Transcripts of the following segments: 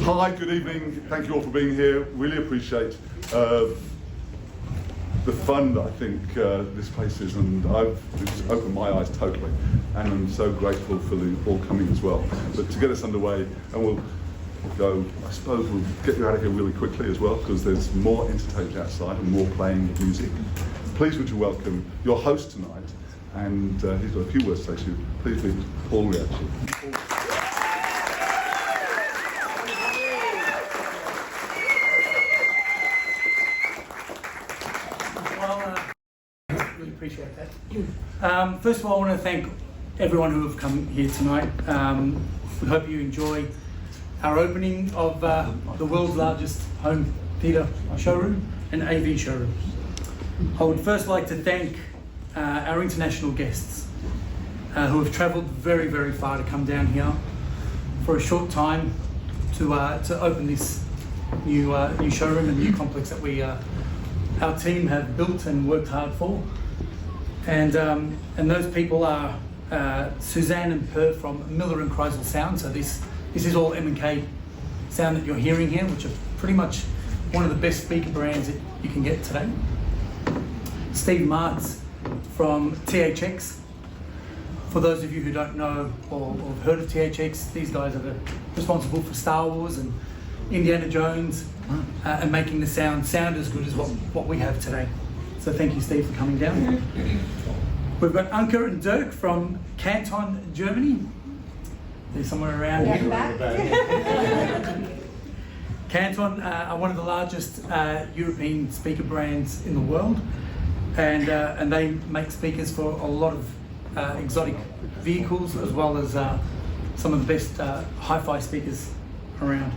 Hi, good evening. Thank you all for being here. Really appreciate the fun that I think this place is, and it's opened my eyes totally. And I'm so grateful for the all coming as well. But to get us underway, and we'll go, I suppose we'll get you out of here really quickly as well, because there's more entertainment outside and more playing music. Please would you welcome your host tonight, and he's got a few words to say to you. Please meet Paul Riachi. Appreciate that. First of all, I want to thank everyone who have come here tonight. We hope you enjoy our opening of the world's largest home theatre showroom and AV showroom. I would first like to thank our international guests who have travelled very, very far to come down here for a short time to open this new showroom and new complex that our team have built and worked hard for. And those people are Suzanne and Per from Miller and Kreisel Sound. So this is all M&K Sound that you're hearing here, which are pretty much one of the best speaker brands that you can get today. Steve Martz from THX. For those of you who don't know or have heard of THX, these guys are responsible for Star Wars and Indiana Jones and making the sound as good as what we have today. So thank you, Steve, for coming down. We've got Anke and Dirk from Canton, Germany. They're somewhere around here. Canton are one of the largest European speaker brands in the world, and they make speakers for a lot of exotic vehicles, as well as some of the best hi-fi speakers around.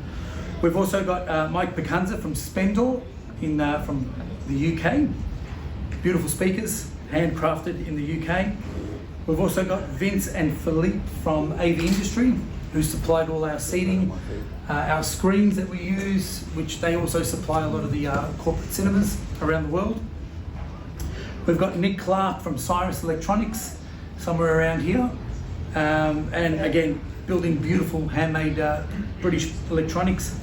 We've also got Mike Picanza from Spendor from the UK. Beautiful speakers, handcrafted in the UK. We've also got Vince and Philippe from AV Industry, who supplied all our seating, our screens that we use, which they also supply a lot of the corporate cinemas around the world. We've got Nick Clark from Cyrus Electronics, somewhere around here. And again, building beautiful handmade British electronics.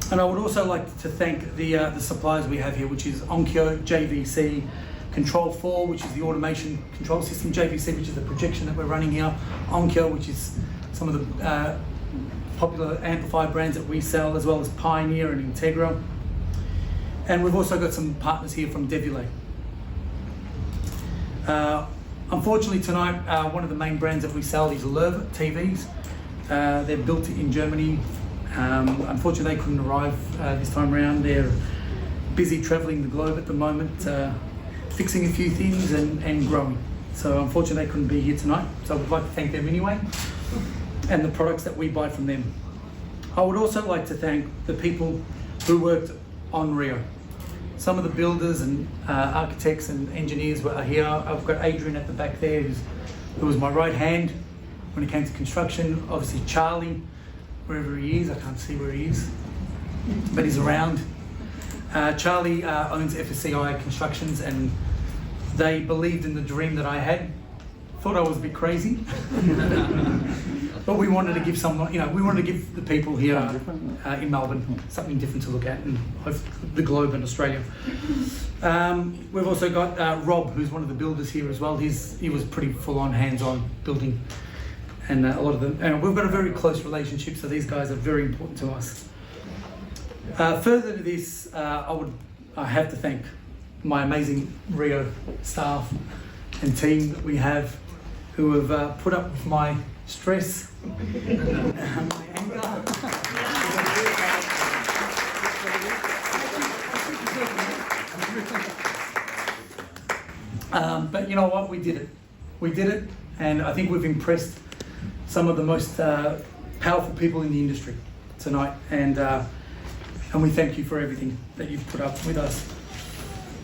And I would also like to thank the suppliers we have here, which is Onkyo, JVC, Control 4, which is the automation control system, JVC, which is the projection that we're running here, Onkyo, which is some of the popular amplifier brands that we sell, as well as Pioneer and Integra. And we've also got some partners here from Devulé. Unfortunately tonight, one of the main brands that we sell is Löwe TVs. They're built in Germany. Unfortunately, they couldn't arrive this time around. They're busy travelling the globe at the moment, fixing a few things and growing. So unfortunately, they couldn't be here tonight. So I would like to thank them anyway, and the products that we buy from them. I would also like to thank the people who worked on RIO. Some of the builders and architects and engineers are here. I've got Adrian at the back there, who was my right hand when it came to construction. Obviously, Charlie, wherever he is, I can't see where he is, but he's around. Charlie owns FSCI Constructions, and they believed in the dream that I had. Thought I was a bit crazy, but we wanted to give we wanted to give the people here in Melbourne something different to look at, and the globe and Australia. We've also got Rob, who's one of the builders here as well. He was pretty full-on, hands-on building. And a lot of them, and we've got a very close relationship, so these guys are very important to us. Further to this, I have to thank my amazing RIO staff and team that we have, who have put up with my stress, my anger. But you know what? We did it. We did it, and I think we've impressed some of the most powerful people in the industry tonight, and we thank you for everything that you've put up with us.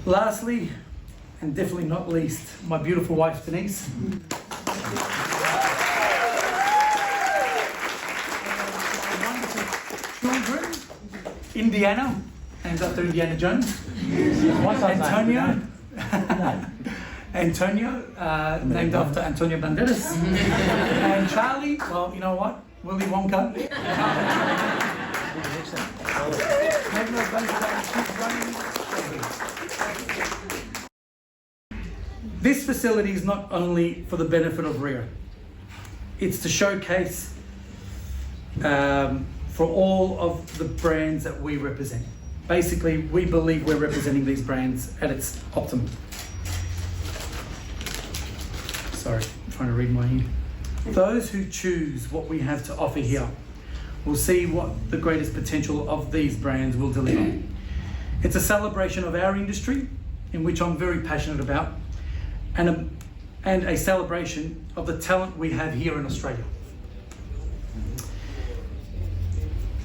Lastly, and definitely not least, my beautiful wife Denise. Children, Indiana, and Dr. Indiana Jones. Antonio. Antonio, named after Antonio Banderas. And Charlie, well, you know what? Willy Wonka. This facility is not only for the benefit of RIO, it's to showcase for all of the brands that we represent. Basically, we believe we're representing these brands at its optimum. Sorry, I'm trying to read my ear. Those who choose what we have to offer here will see what the greatest potential of these brands will deliver. It's a celebration of our industry, in which I'm very passionate about, and a celebration of the talent we have here in Australia.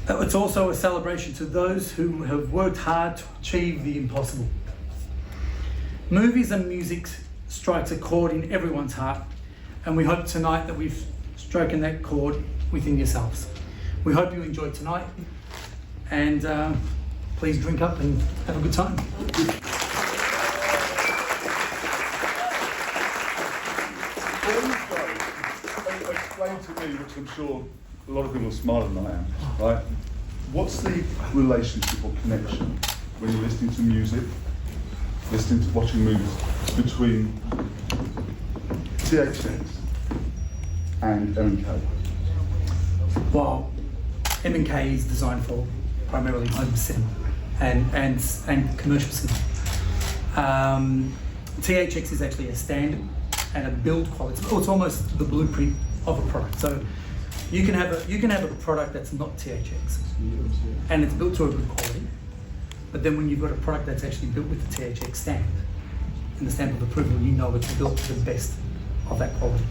It's also a celebration to those who have worked hard to achieve the impossible. Movies and music strikes a chord in everyone's heart, and we hope tonight that we've struck that chord within yourselves. We hope you enjoyed tonight, and please drink up and have a good time. Explain to me, which I'm sure a lot of people are smarter than I am, right? What's the relationship or connection when you're listening to music, listening to watching movies, between THX and M&K? Well, M&K is designed for primarily home cinema and commercial cinema. THX is actually a standard and a build quality. It's almost the blueprint of a product. So you can have a product that's not THX and it's built to a good quality, but then when you've got a product that's actually built with the THX stamp and the stamp of approval, you know it's built to the best of that quality.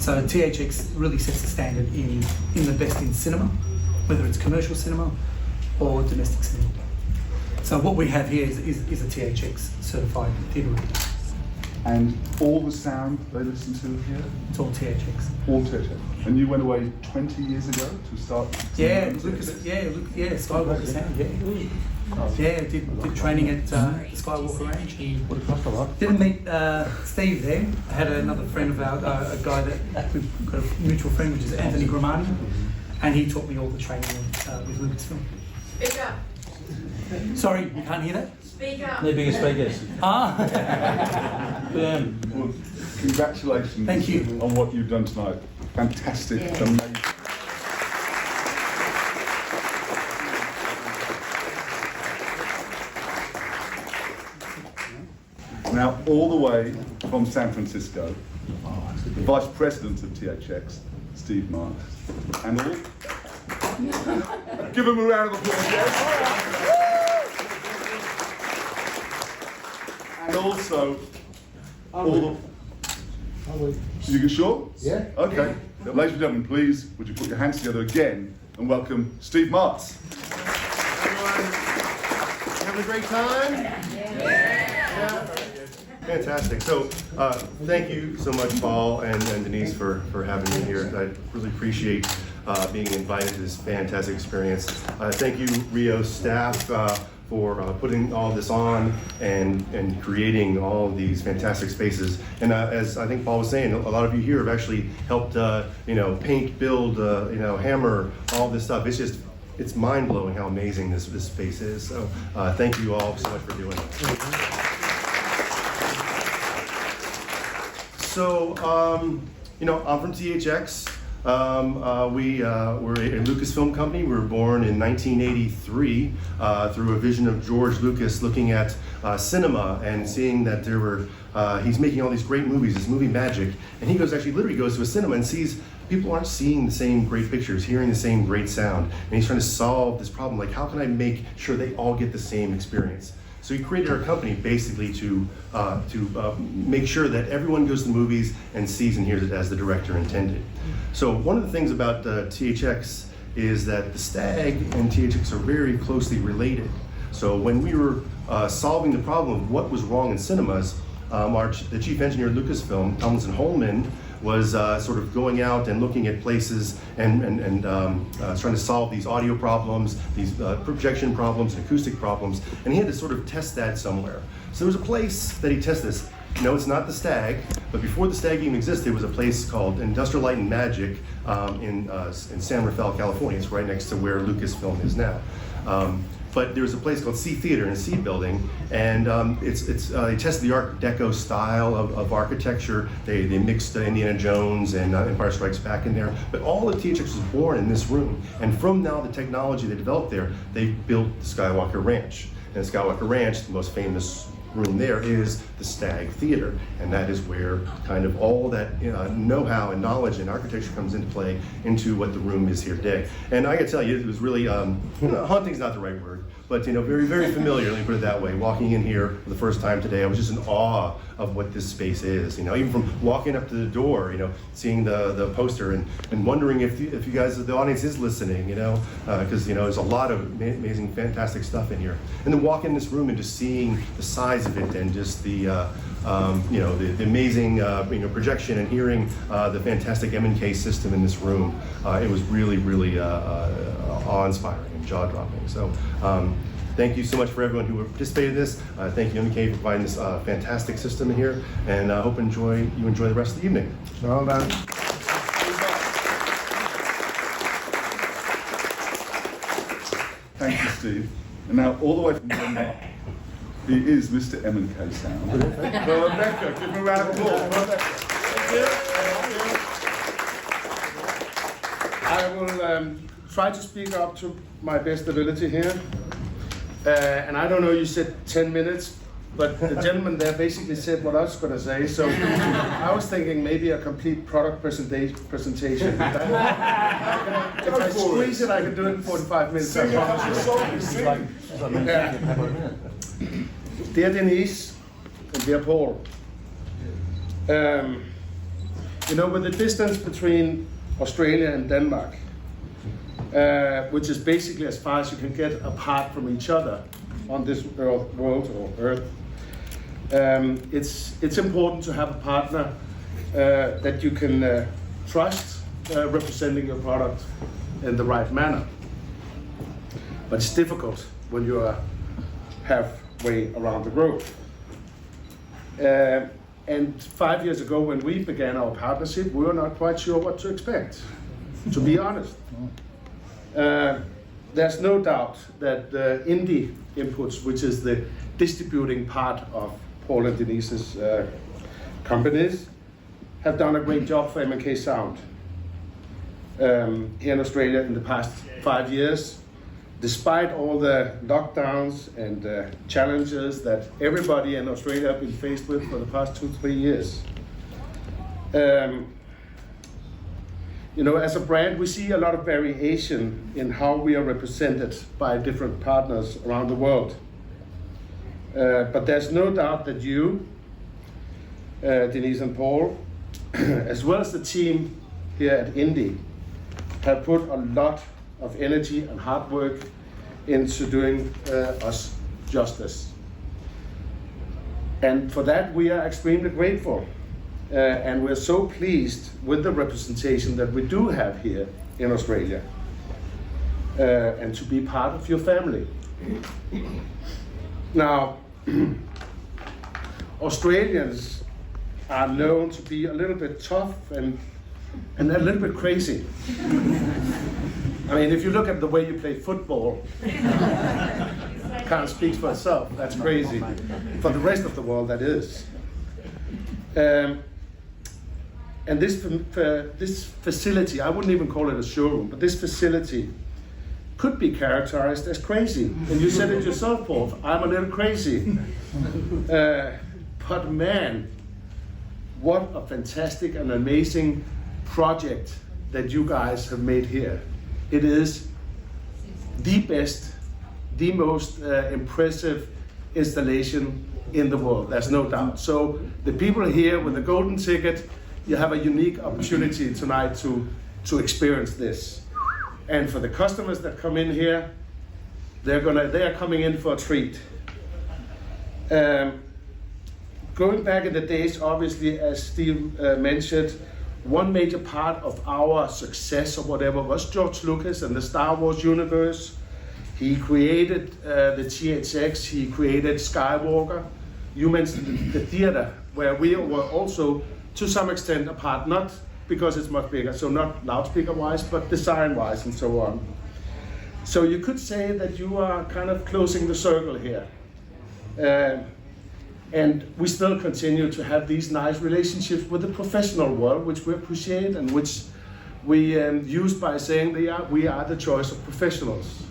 So THX really sets the standard in the best in cinema, whether it's commercial cinema or domestic cinema. So what we have here is a THX certified theatre reader. And all the sound they listen to here? It's all THX. All THX. And you went away 20 years ago to start? Skywalker Sound, did training at the Skywalker Range. Didn't meet Steve there. I had another friend of ours, a guy that we've got a mutual friend, which is Anthony Gramani, and he taught me all the training with Lucasfilm. Speak up. Sorry, you can't hear that? Speak up. They're biggest speakers. Well, congratulations. Thank you. On what you've done tonight. Fantastic, amazing. Now, all the way from San Francisco, the Vice President of THX, Steve Marks, and all. Give him a round of applause, yes? And also, all the. You sure? Yeah. Okay. Now, ladies and gentlemen, please, would you put your hands together again and welcome Steve Marks. Everyone having a great time? Yeah. Fantastic. So, thank you so much, Paul and Denise, for having me here. I really appreciate being invited to this fantastic experience. Thank you, RIO staff, for putting all this on and creating all of these fantastic spaces. And as I think Paul was saying, a lot of you here have actually helped, paint, build, hammer, all this stuff. It's mind-blowing how amazing this space is. So thank you all so much for doing it. So, I'm from THX. We're a Lucasfilm company. We were born in 1983 through a vision of George Lucas looking at cinema and seeing that he's making all these great movies, this movie magic, and he literally goes to a cinema and sees people aren't seeing the same great pictures, hearing the same great sound, and he's trying to solve this problem, like how can I make sure they all get the same experience? So he created our company basically to make sure that everyone goes to the movies and sees and hears it as the director intended. So one of the things about THX is that the STAG and THX are very closely related. So when we were solving the problem of what was wrong in cinemas, the chief engineer at Lucasfilm, Tomlinson Holman, was sort of going out and looking at places and trying to solve these audio problems, these projection problems, acoustic problems, and he had to sort of test that somewhere. So there was a place that he tested this, No, it's not the Stag, but before the Stag even existed, there was a place called Industrial Light and Magic in San Rafael, California. It's right next to where Lucasfilm is now. But there was a place called C Theater in a C building, and they tested the Art Deco style of architecture. They mixed Indiana Jones and Empire Strikes Back in there. But all of THX was born in this room, and from now the technology they developed there, they built the Skywalker Ranch. And the Skywalker Ranch, the most famous room there is the Stag Theater, and that is where kind of all that know-how and knowledge and architecture comes into play into what the room is here today. And I gotta tell you, it was really, haunting's not the right word, but very, very familiar, let me put it that way. Walking in here for the first time today, I was just in awe of what this space is. Even from walking up to the door, seeing the poster and wondering if you guys, the audience is listening, because there's a lot of amazing, fantastic stuff in here. And then walking in this room and just seeing the size of it and just the amazing projection and hearing the fantastic M&K system in this room. It was really, really awe-inspiring and jaw-dropping. So thank you so much for everyone who participated in this. Thank you, M&K, for providing this fantastic system in here, and I hope you enjoy the rest of the evening. Well done. Thank you, Steve. And now, all the way from Denmark, he is Mr. M&K Sound. Rebecca, give him a round of applause. Rebecca. I will try to speak up to my best ability here. And I don't know, you said 10 minutes, but the gentleman there basically said what I was going to say. So I was thinking maybe a complete product presentation. If I squeeze it, I can do it in 45 minutes. I promise you. Dear Denise and dear Paul, with the distance between Australia and Denmark, which is basically as far as you can get apart from each other on this world or Earth, it's important to have a partner that you can trust representing your product in the right manner. But it's difficult when you are halfway around the globe. And 5 years ago, when we began our partnership, we were not quite sure what to expect, to be honest. There's no doubt that the indie inputs, which is the distributing part of Paul and Denise's companies, have done a great job for M&K Sound here in Australia in the past 5 years, despite all the lockdowns and challenges that everybody in Australia have been faced with for the past 2-3 years. As a brand, we see a lot of variation in how we are represented by different partners around the world. But there's no doubt that you, Denise and Paul, as well as the team here at Indie, have put a lot of energy and hard work into doing us justice. And for that, we are extremely grateful. And we're so pleased with the representation that we do have here in Australia, and to be part of your family. Now, Australians are known to be a little bit tough and a little bit crazy. I mean, if you look at the way you play football, can't speak for itself, that's crazy. For the rest of the world, that is. And this facility, I wouldn't even call it a showroom, but this facility could be characterized as crazy. And you said it yourself, Paul, I'm a little crazy. But man, what a fantastic and amazing project that you guys have made here. It is the best, the most impressive installation in the world, there's no doubt. So the people here with the golden ticket, you have a unique opportunity tonight to experience this. And for the customers that come in here, they are coming in for a treat. Going back in the days, obviously, as Steve mentioned, one major part of our success or whatever was George Lucas and the Star Wars universe. He created the THX, he created Skywalker, you mentioned the theater, where we were also to some extent apart, not because it's much bigger, so not loudspeaker-wise, but design-wise and so on. So you could say that you are kind of closing the circle here. And we still continue to have these nice relationships with the professional world, which we appreciate and which we use by saying we are the choice of professionals.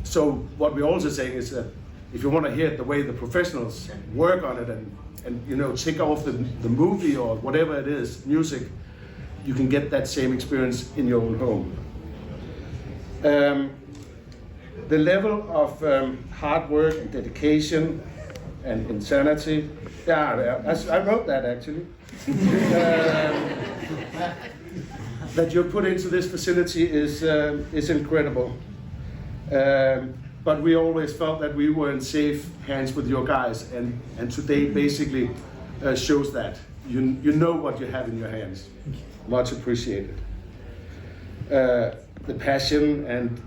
So what we're also saying is that if you want to hear the way the professionals work on it and you know, check off the movie or whatever it is, music, you can get that same experience in your own home. The level of hard work and dedication and insanity, I wrote that actually, that you put into this facility is incredible. But we always felt that we were in safe hands with your guys, and today basically shows that. You know what you have in your hands. Much appreciated. The passion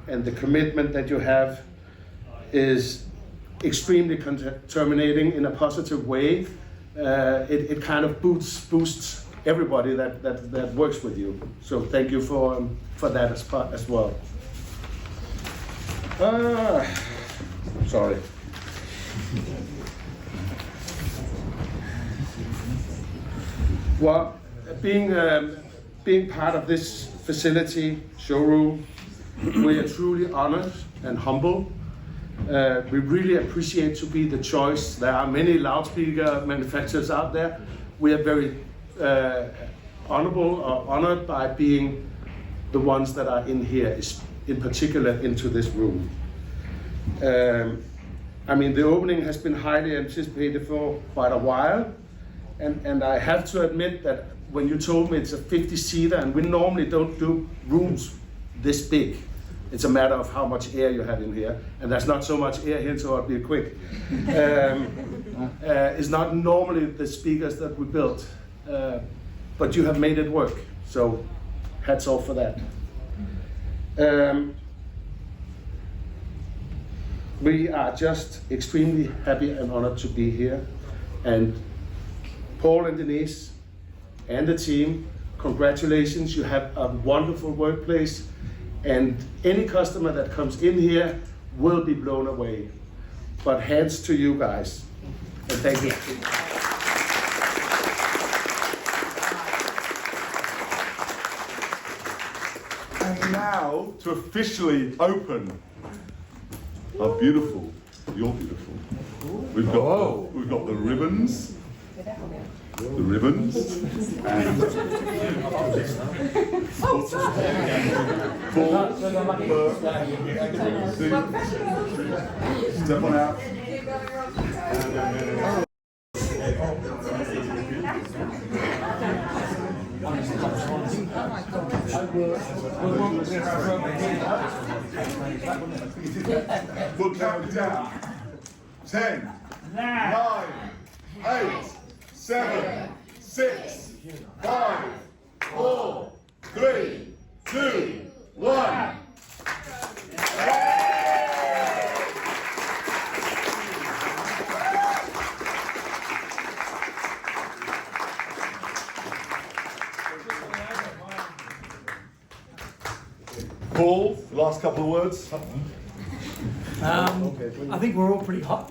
and the commitment that you have is extremely terminating in a positive way. It kind of boosts everybody that works with you. So thank you for that as well. Sorry. Well, being part of this facility, showroom, we are truly honored and humble. We really appreciate to be the choice. There are many loudspeaker manufacturers out there. We are very honored by being the ones that are in here, in particular into this room. I mean, the opening has been highly anticipated for quite a while, and I have to admit that when you told me it's a 50-seater, and we normally don't do rooms this big, it's a matter of how much air you have in here, and there's not so much air here, so I'll be quick. It's not normally the speakers that we built, but you have made it work, so hats off for that. We are just extremely happy and honored to be here, and Paul and Denise and the team, congratulations, you have a wonderful workplace, and any customer that comes in here will be blown away. But hands to you guys, and thank you. And now to officially open our beautiful, you're beautiful. We've got the ribbons. The ribbons and step on out. We'll count it down. 10, 9, 8, 7, 6, 5, 4, 3, 2, 1. Paul, last couple of words. I think we're all pretty hot.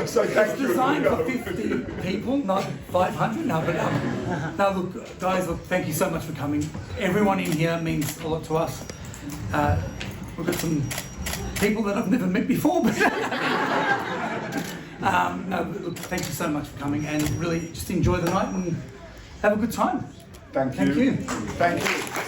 So It's designed for 50 people, not 500. No, look, guys, look, thank you so much for coming. Everyone in here means a lot to us. We've got some people that I've never met before, but no, look, thank you so much for coming, and really just enjoy the night and have a good time. Thank you. Thank you. Thank you.